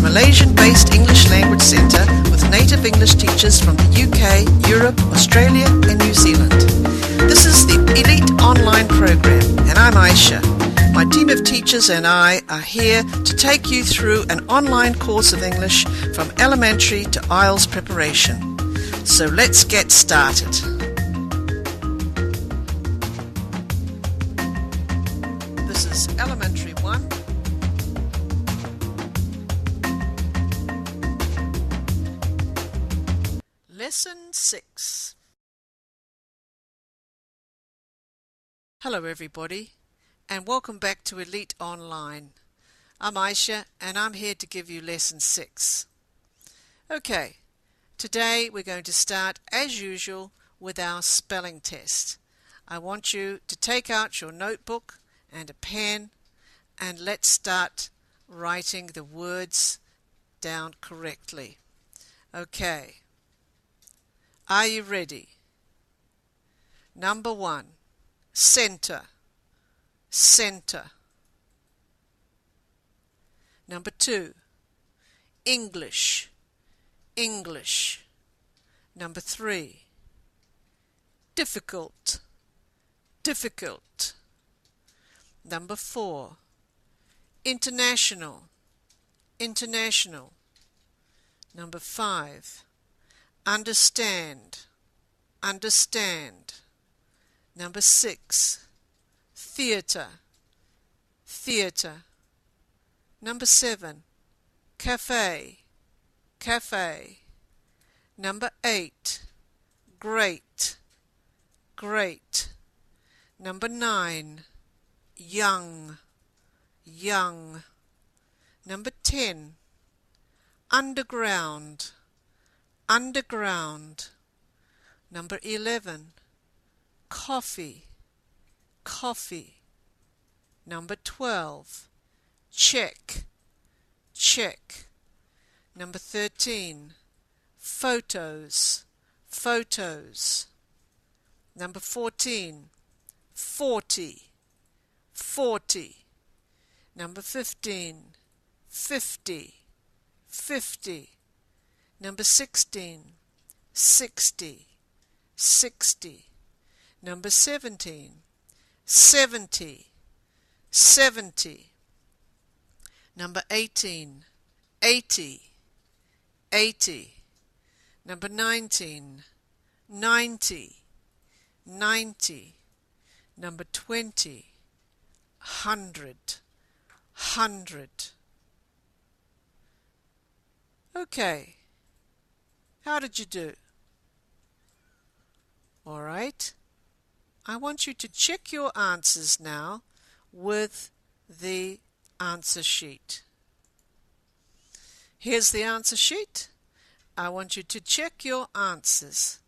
Malaysian-based English Language Centre with native English teachers from the UK, Europe, Australia and New Zealand. This is the Elite Online Program and I'm Aisha. My team of teachers and I are here to take you through an online course of English from elementary to IELTS preparation. So let's get started. This is Elementary 1. Lesson 6. Hello everybody and welcome back to Elite Online. I'm Aisha and I'm here to give you Lesson 6. Okay, today we're going to start as usual with our spelling test. I want you to take out your notebook and a pen and let's start writing the words down correctly. Okay. Are you ready? Number 1, centre, centre. Number 2, English, English. Number 3, difficult, difficult. Number 4, international, international. Number 5, understand, understand. Number 6, theatre, theatre. Number 7, cafe, cafe. Number 8, great, great. Number 9, young, young. Number 10, underground, underground. Number 11, coffee, coffee. Number 12, check, check. Number 13, photos, photos. Number 14, 40, 40. Number 15, 50, 50. Number 16, 60, 60. Number 17, 70, 70. Number 18, 80, 80. Number 19, 90, 90. Number 20, 100, 100. Okay. How did you do? All right. I want you to check your answers now with the answer sheet. Here's the answer sheet. I want you to check your answers.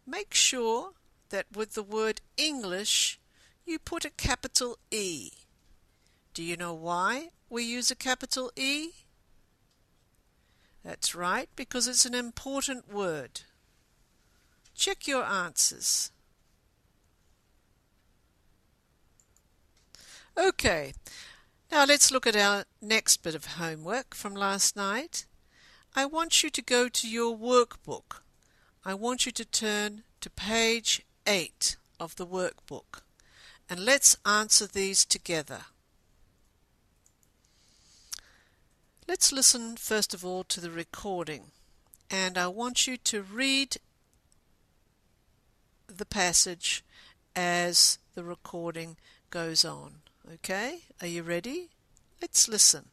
Make sure that with the word English, you put a capital E. Do you know why we use a capital E? That's right, because it's an important word. Check your answers. Okay, now let's look at our next bit of homework from last night. I want you to go to your workbook. I want you to turn to page 8 of the workbook. And let's answer these together. Let's listen first of all to the recording, and I want you to read the passage as the recording goes on. Okay? Are you ready? Let's listen.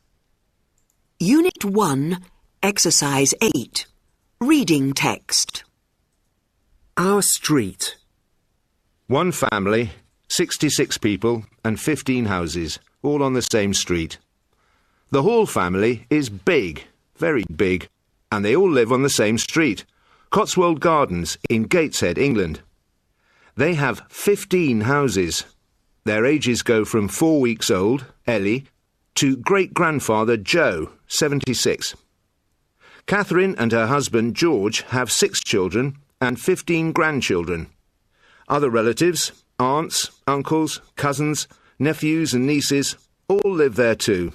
Unit 1, Exercise 8. Reading text. Our street. One family, 66 people and 15 houses, all on the same street. The Hall family is big, very big, and they all live on the same street, Cotswold Gardens in Gateshead, England. They have 15 houses. Their ages go from 4 weeks old, Ellie, to great-grandfather Joe, 76. Catherine and her husband George have 6 children and 15 grandchildren. Other relatives, aunts, uncles, cousins, nephews and nieces, all live there too.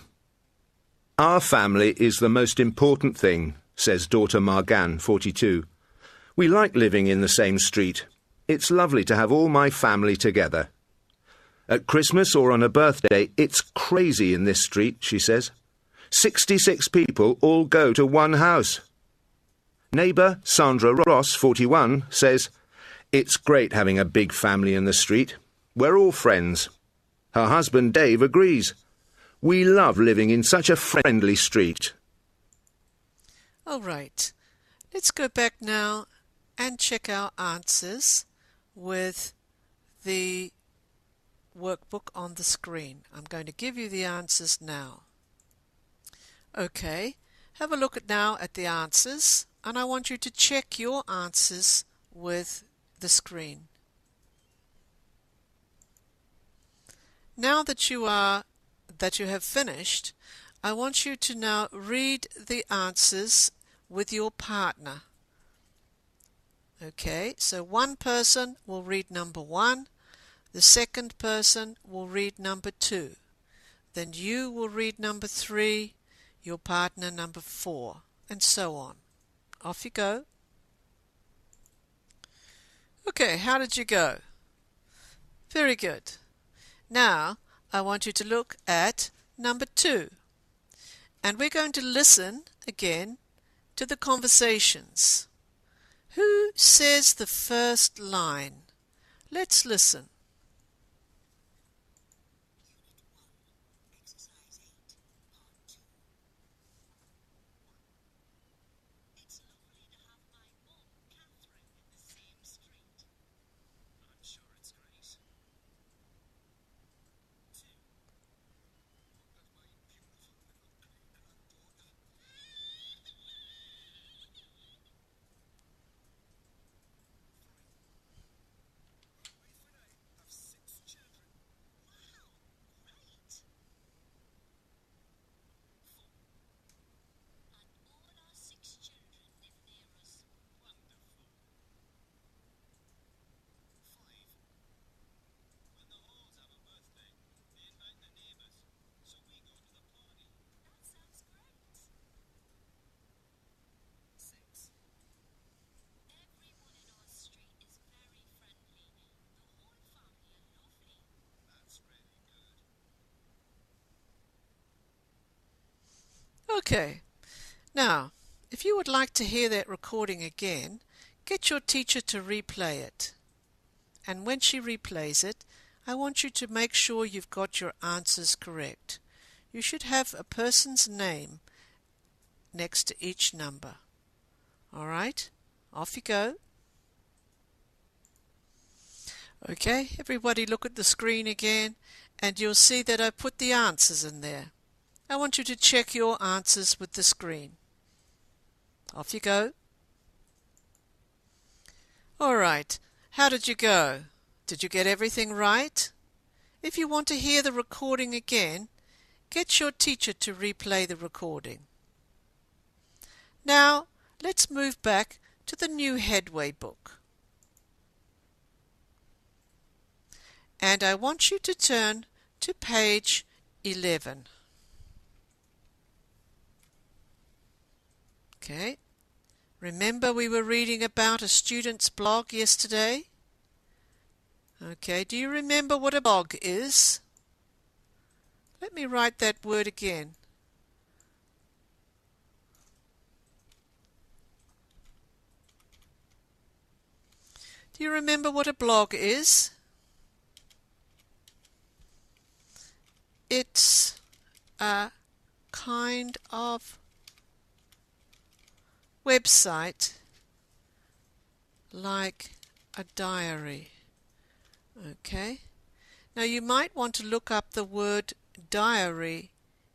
Our family is the most important thing, says daughter Margan, 42. We like living in the same street. It's lovely to have all my family together. At Christmas or on a birthday, it's crazy in this street, she says. 66 people all go to one house. Neighbour Sandra Ross, 41, says, "It's great having a big family in the street. We're all friends." Her husband Dave agrees. "We love living in such a friendly street." All right, let's go back now and check our answers with the workbook on the screen. I'm going to give you the answers now. Okay, have a look now at the answers, and I want you to check your answers with the screen. Now that you have finished, I want you to now read the answers with your partner. Okay, so one person will read number 1, the second person will read number 2, then you will read number 3, your partner number 4, and so on. Off you go. Okay, how did you go? Very good. Now, I want you to look at number 2. And we're going to listen again to the conversations. Who says the first line? Let's listen. Okay, now, if you would like to hear that recording again, get your teacher to replay it. And when she replays it, I want you to make sure you've got your answers correct. You should have a person's name next to each number. All right, off you go. Okay, everybody look at the screen again, and you'll see that I put the answers in there. I want you to check your answers with the screen. Off you go. All right, how did you go? Did you get everything right? If you want to hear the recording again, get your teacher to replay the recording. Now, let's move back to the New Headway book. And I want you to turn to page 11. Okay, remember we were reading about a student's blog yesterday? Okay, do you remember what a blog is? Let me write that word again. Do you remember what a blog is? It's a kind of website like a diary. Okay, now you might want to look up the word diary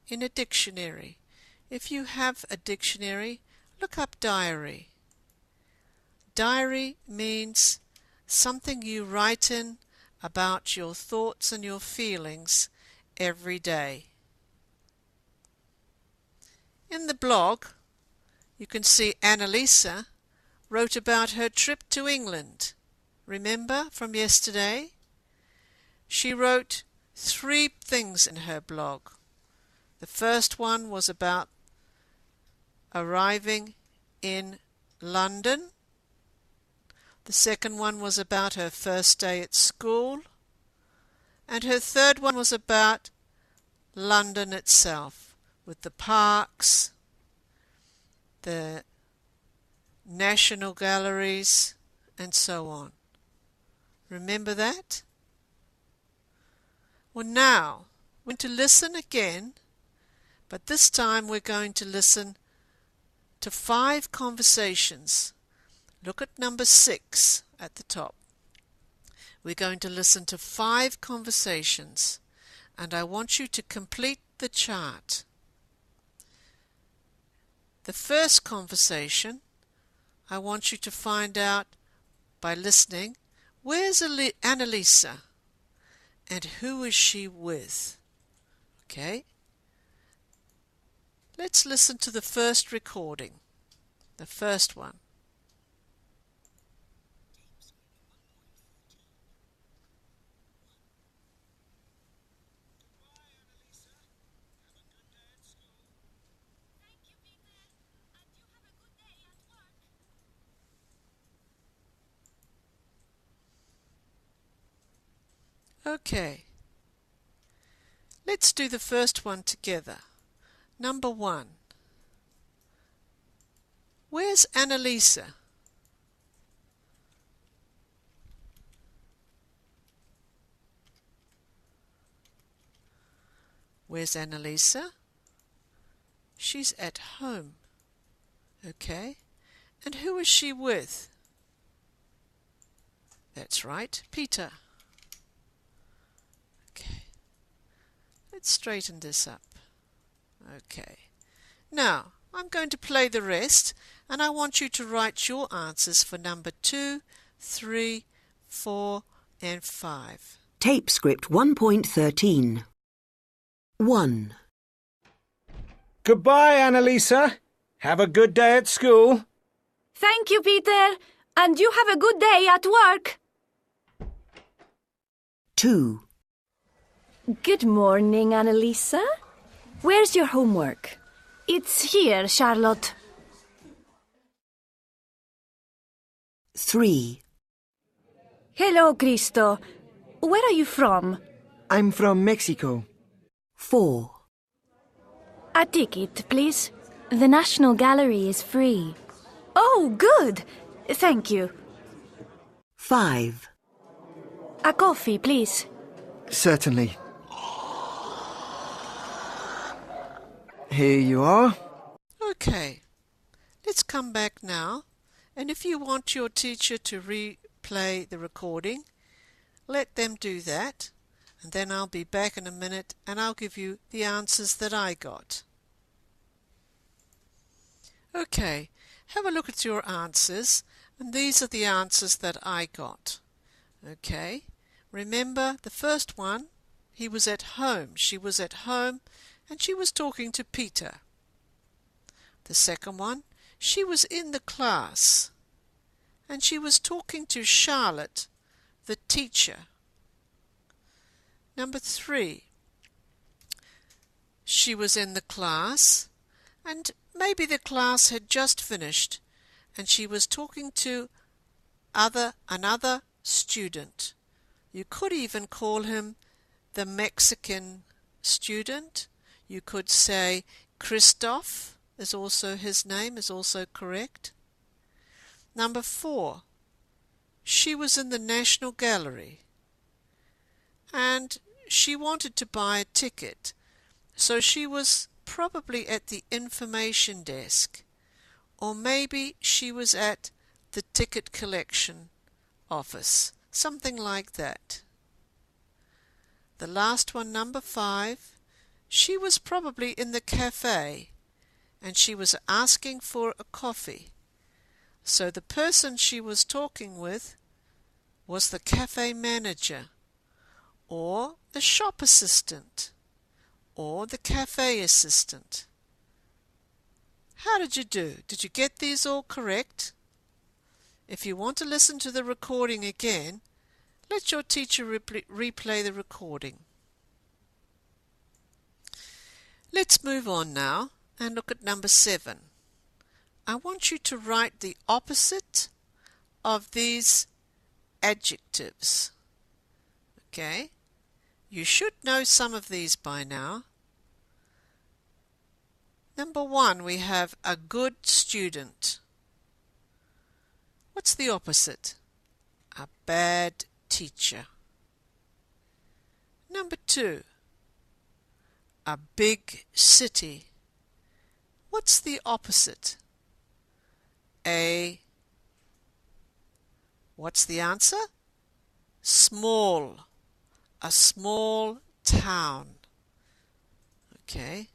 in a dictionary. If you have a dictionary, look up diary. Diary means something you write in about your thoughts and your feelings every day. In the blog, you can see Annalisa wrote about her trip to England. Remember from yesterday? She wrote 3 things in her blog. The first one was about arriving in London. The second one was about her first day at school. And her third one was about London itself, with the parks, the National Galleries, and so on. Remember that? Well, now we're going to listen again, but this time we're going to listen to 5 conversations. Look at number 6 at the top. We're going to listen to 5 conversations, and I want you to complete the chart. The first conversation, I want you to find out by listening, where's Annalisa and who is she with? Okay? Let's listen to the first recording, the first one. Okay, let's do the first one together. Number 1. Where's Annalisa? Where's Annalisa? She's at home. Okay, and who is she with? That's right, Peter. Okay, let's straighten this up. Okay, now I'm going to play the rest, and I want you to write your answers for number 2, 3, 4, and 5. Tape script 1.13. 1. Goodbye, Annalisa. Have a good day at school. Thank you, Peter. And you have a good day at work. 2. Good morning, Annalisa. Where's your homework? It's here, Charlotte. 3. Hello, Cristo. Where are you from? I'm from Mexico. 4. A ticket, please. The National Gallery is free. Oh, good. Thank you. 5. A coffee, please. Certainly. Here you are. Okay, let's come back now, and if you want your teacher to replay the recording, let them do that, and then I'll be back in a minute and I'll give you the answers that I got. Okay, have a look at your answers, and these are the answers that I got. Okay, remember the first one, he was at home, she was at home, and she was talking to Peter. The second one, she was in the class, and she was talking to Charlotte, the teacher. Number 3, she was in the class, and maybe the class had just finished, and she was talking to another student. You could even call him the Mexican student. You could say Christoph is also his name, is also correct. Number 4, she was in the National Gallery and she wanted to buy a ticket, so she was probably at the information desk, or maybe she was at the ticket collection office, something like that. The last one, number 5, she was probably in the cafe and she was asking for a coffee. So the person she was talking with was the cafe manager, or the shop assistant, or the cafe assistant. How did you do? Did you get these all correct? If you want to listen to the recording again, let your teacher replay the recording. Let's move on now and look at number 7. I want you to write the opposite of these adjectives. Okay? You should know some of these by now. Number 1, we have a good student. What's the opposite? A bad teacher. Number 2, a big city. What's the opposite? What's the answer? Small. A small town. Okay.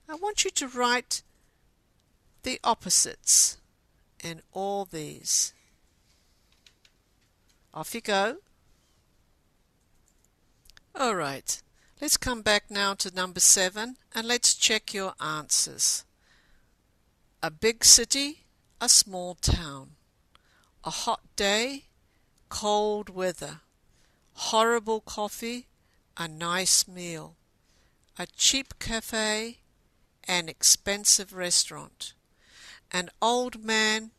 I want you to write the opposites in all these. Off you go. All right. Let's come back now to number 7 and let's check your answers. A big city, a small town. A hot day, cold weather. Horrible coffee, a nice meal. A cheap cafe, an expensive restaurant. An old man,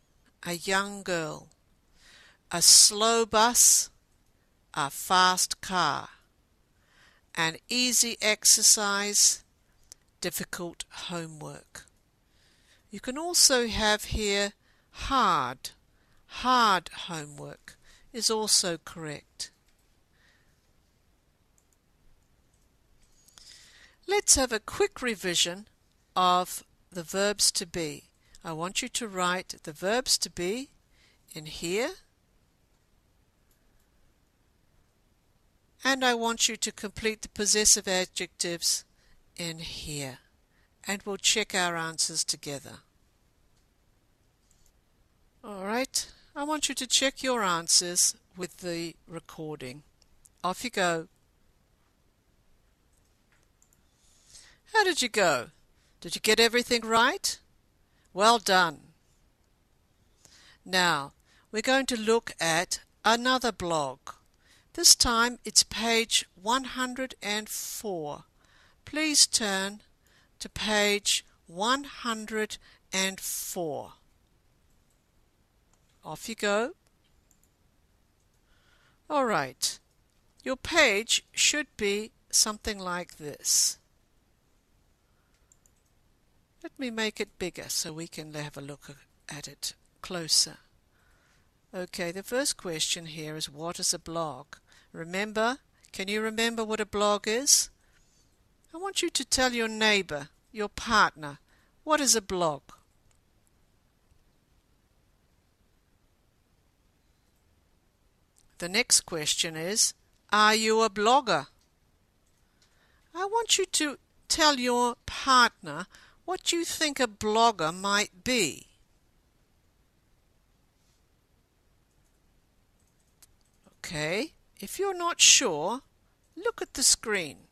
a young girl. A slow bus, a fast car. An easy exercise, difficult homework. You can also have here hard. Hard homework is also correct. Let's have a quick revision of the verbs to be. I want you to write the verbs to be in here. And I want you to complete the possessive adjectives in here. And we'll check our answers together. All right, I want you to check your answers with the recording. Off you go. How did you go? Did you get everything right? Well done. Now, we're going to look at another blog. This time it's page 104. Please turn to page 104. Off you go. All right. Your page should be something like this. Let me make it bigger so we can have a look at it closer. Okay, the first question here is, what is a blog? Remember? Can you remember what a blog is? I want you to tell your neighbor, your partner, what is a blog? The next question is, are you a blogger? I want you to tell your partner what you think a blogger might be. Okay, if you're not sure, look at the screen.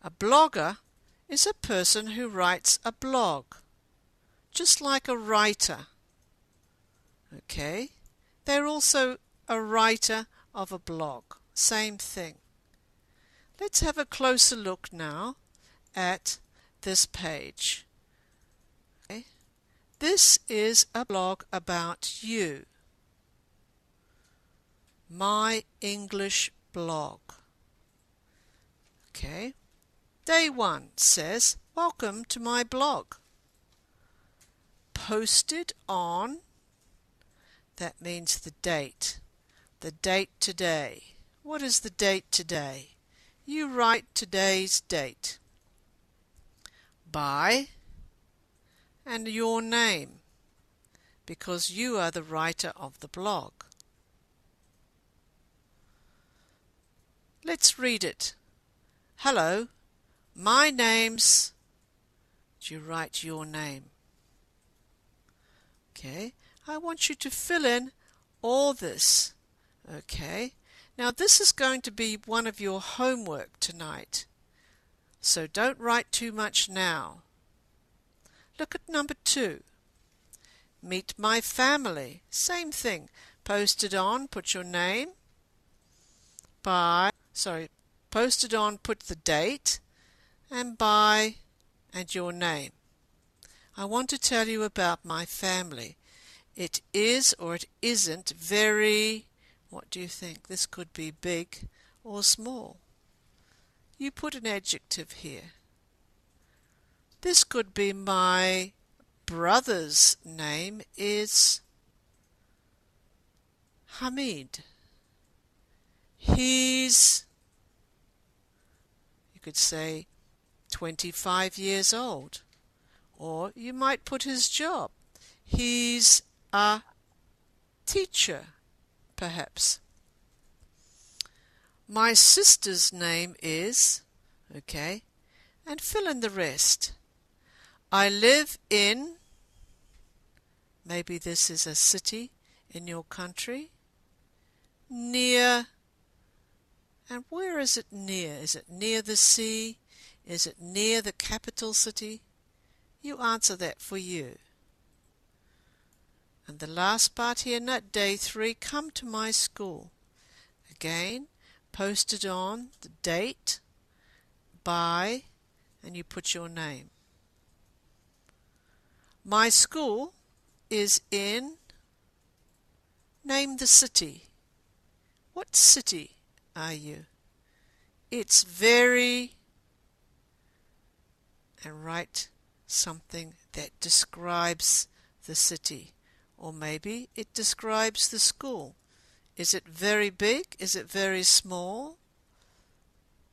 A blogger is a person who writes a blog, just like a writer. Okay, they're also a writer of a blog, same thing. Let's have a closer look now at this page. Okay. This is a blog about you. My English blog. Okay. Day 1 says, welcome to my blog. Posted on, that means the date. The date today. What is the date today? You write today's date. By and your name, because you are the writer of the blog. Let's read it. Hello, my name's... Do you write your name? Okay, I want you to fill in all this. Okay, now this is going to be one of your homework tonight. So don't write too much now. Look at number 2. Meet my family. Same thing. Posted on, put your name. Posted on, put the date. and by and your name. I want to tell you about my family. It is or it isn't very, what do you think? This could be big or small. You put an adjective here. This could be my brother's name is Hamid. He's, you could say, 25 years old. Or you might put his job. He's a teacher, perhaps. My sister's name is, okay, and fill in the rest. I live in, maybe this is a city in your country, near, and where is it near? Is it near the sea? Is it near the capital city? You answer that for you. And the last part here, day 3, come to my school. Again, posted on the date, by, and you put your name. My school is in, name the city. What city are you? It's very, and write something that describes the city, or maybe it describes the school. Is it very big? Is it very small?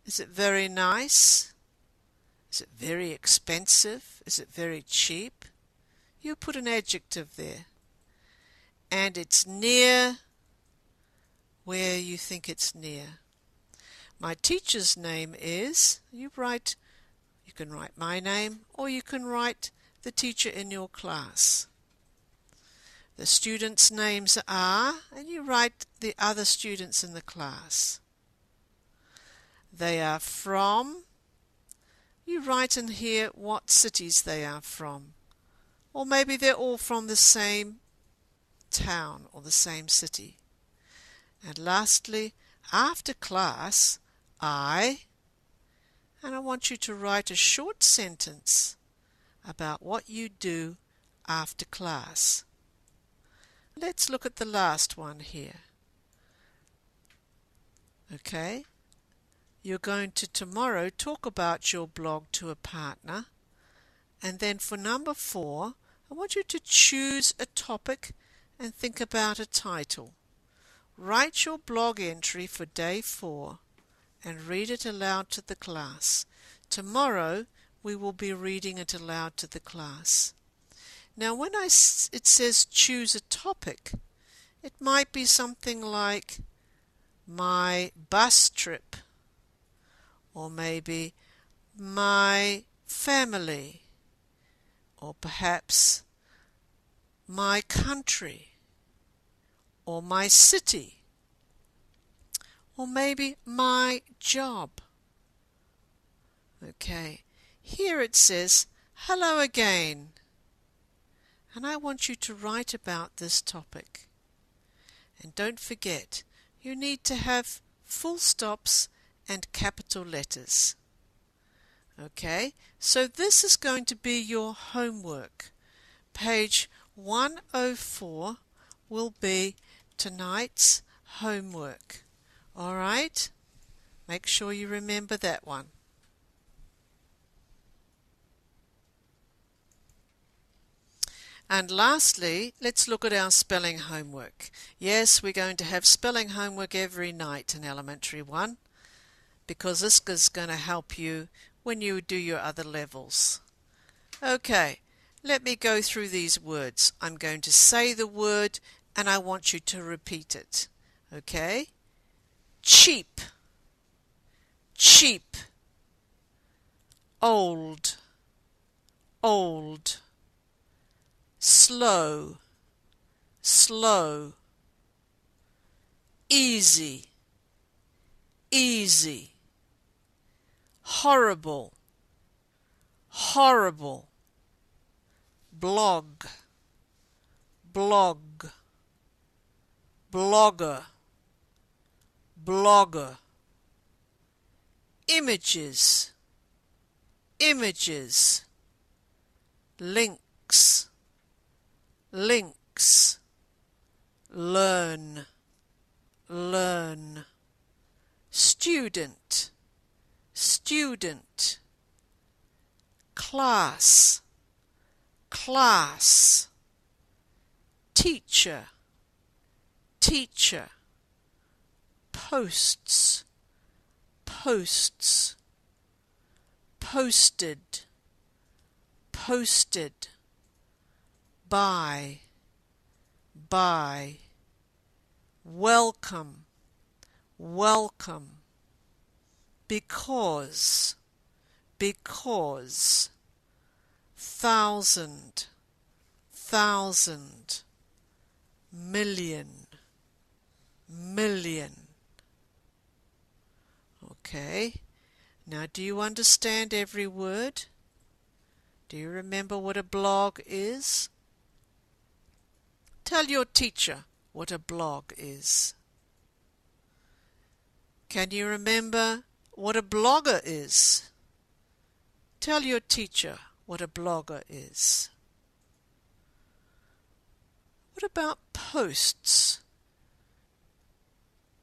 Is it very nice? Is it very expensive? Is it very cheap? You put an adjective there. And it's near where you think it's near. My teacher's name is, you can write my name, or you can write the teacher in your class. The students' names are, and you write the other students in the class. They are from, you write in here what cities they are from. Or maybe they're all from the same town or the same city. And lastly, after class, and I want you to write a short sentence about what you do after class. Let's look at the last one here. Okay? You're going to tomorrow talk about your blog to a partner. And then for number 4, I want you to choose a topic and think about a title. Write your blog entry for day 4 and read it aloud to the class. Tomorrow we will be reading it aloud to the class. Now when it says choose a topic, it might be something like my bus trip, or maybe my family, or perhaps my country, or my city, or maybe my job. Okay, here it says, hello again. And I want you to write about this topic. And don't forget, you need to have full stops and capital letters. Okay, so this is going to be your homework. Page 104 will be tonight's homework. All right? Make sure you remember that one. And lastly, let's look at our spelling homework. Yes, we're going to have spelling homework every night in Elementary 1 because this is going to help you when you do your other levels. Okay, let me go through these words. I'm going to say the word and I want you to repeat it. Okay? Cheap, cheap, old, old, slow, slow, easy, easy, horrible, horrible, blog, blog, blogger, blogger, images, images, links, links, learn, learn, student, student, class, class, teacher, teacher, posts, posts, posted, posted, buy, welcome, welcome, because, thousand, thousand, million, million. Okay, now do you understand every word? Do you remember what a blog is? Tell your teacher what a blog is. Can you remember what a blogger is? Tell your teacher what a blogger is. What about posts?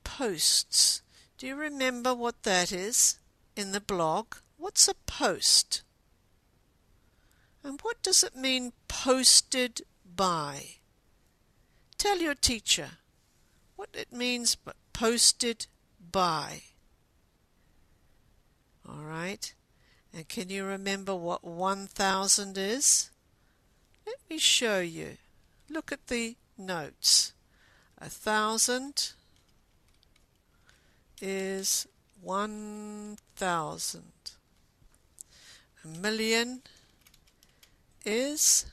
Posts. Do you remember what that is in the blog? What's a post? And what does it mean, posted by? Tell your teacher what it means, posted by. All right. And can you remember what 1,000 is? Let me show you. Look at the notes. 1,000 is 1,000. A million is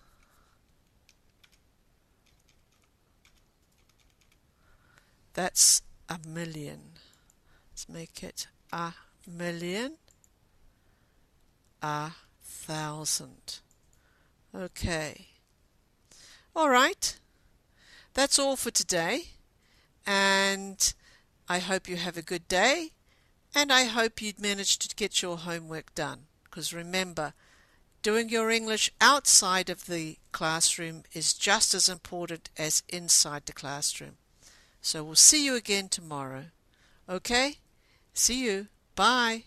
that's a million. Let's make it a million. 1,000. Okay. All right. That's all for today. And I hope you have a good day. And I hope you'd managed to get your homework done. Because remember, doing your English outside of the classroom is just as important as inside the classroom. So we'll see you again tomorrow. Okay? See you. Bye.